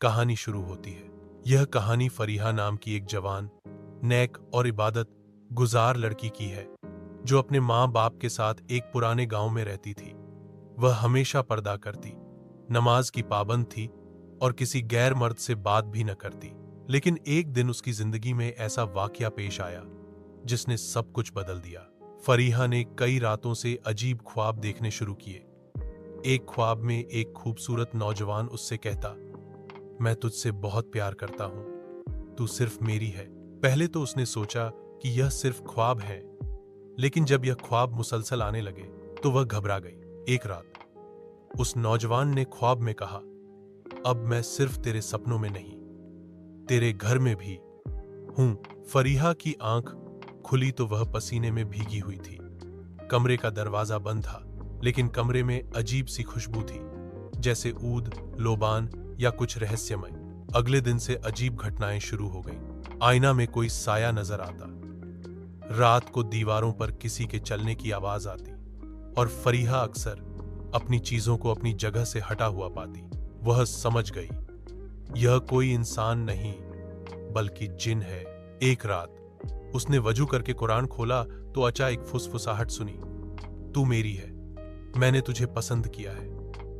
कहानी शुरू होती है। यह कहानी फरीहा नाम की एक जवान, नेक और इबादत गुजार लड़की की है, जो अपने माँ बाप के साथ एक पुराने गांव में रहती थी। वह हमेशा पर्दा करती, नमाज की पाबंद थी और किसी गैर मर्द से बात भी न करती। लेकिन एक दिन उसकी जिंदगी में ऐसा वाकया पेश आया जिसने सब कुछ बदल दिया। फरीहा ने कई रातों से अजीब ख्वाब देखने शुरू किए। एक ख्वाब में एक खूबसूरत नौजवान उससे कहता, मैं तुझसे बहुत प्यार करता हूं, तू सिर्फ मेरी है। पहले तो उसने सोचा कि यह सिर्फ ख्वाब है, लेकिन जब यह ख्वाब मुसलसल आने लगे तो वह घबरा गई। एक रात उस नौजवान ने ख्वाब में कहा, अब मैं सिर्फ तेरे सपनों में नहीं, तेरे घर में भी हूं। फरीहा की आंख खुली तो वह पसीने में भीगी हुई थी। कमरे का दरवाजा बंद था, लेकिन कमरे में अजीब सी खुशबू थी, जैसे ऊद, लोबान या कुछ रहस्यमय। अगले दिन से अजीब घटनाएं शुरू हो गईं। आईना में कोई साया नजर आता, रात को दीवारों पर किसी के चलने की आवाज आती और फरीहा अक्सर अपनी चीजों को अपनी जगह से हटा हुआ पाती। वह समझ गई, यह कोई इंसान नहीं बल्कि जिन है। एक रात उसने वजू करके कुरान खोला तो अचानक फुसफुसाहट सुनी, तू मेरी है, मैंने तुझे पसंद किया है,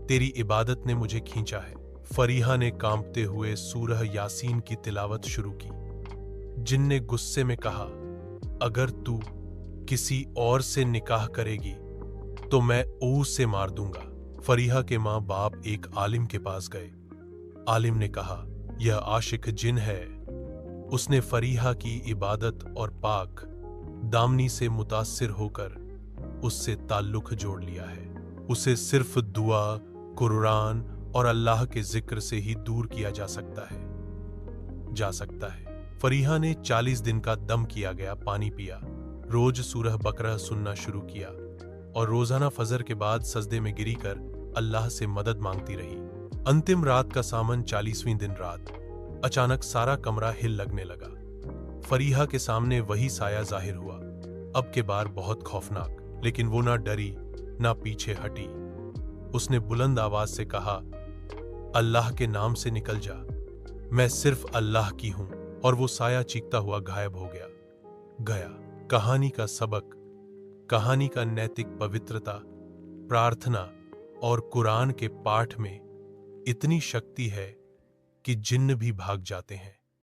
तेरी इबादत ने मुझे खींचा है। फरीहा ने कांपते हुए सूरह यासीन की तिलावत शुरू की। जिन ने गुस्से में कहा, अगर तू किसी और से निकाह करेगी तो मैं ऊस से मार दूंगा। फरीहा के माँ बाप एक आलिम के पास गए। आलिम ने कहा, यह आशिक जिन है, उसने फरीहा की इबादत और पाक दामनी से मुतासिर होकर उससे ताल्लुक जोड़ लिया है। उसे सिर्फ दुआ, कुरान और अल्लाह के जिक्र से ही दूर किया जा सकता है। फरीहा ने 40 दिन का दम किया गया पानी पिया, रोज सूरह बकरा सुनना शुरू किया और रोजाना फजर के बाद सजदे में गिरी कर अल्लाह से मदद मांगती रही। अंतिम रात का सामन 40वीं दिन रात अचानक सारा कमरा हिल लगने लगा। फरीहा के सामने वही साया जाहिर हुआ, अब के बार बहुत खौफनाक। लेकिन वो ना डरी ना पीछे हटी। उसने बुलंद आवाज से कहा, अल्लाह के नाम से निकल जा, मैं सिर्फ अल्लाह की हूं। और वो साया चीखता हुआ गायब हो गया। कहानी का सबक, कहानी का नैतिक पवित्रता, प्रार्थना और कुरान के पाठ में इतनी शक्ति है कि जिन्न भी भाग जाते हैं।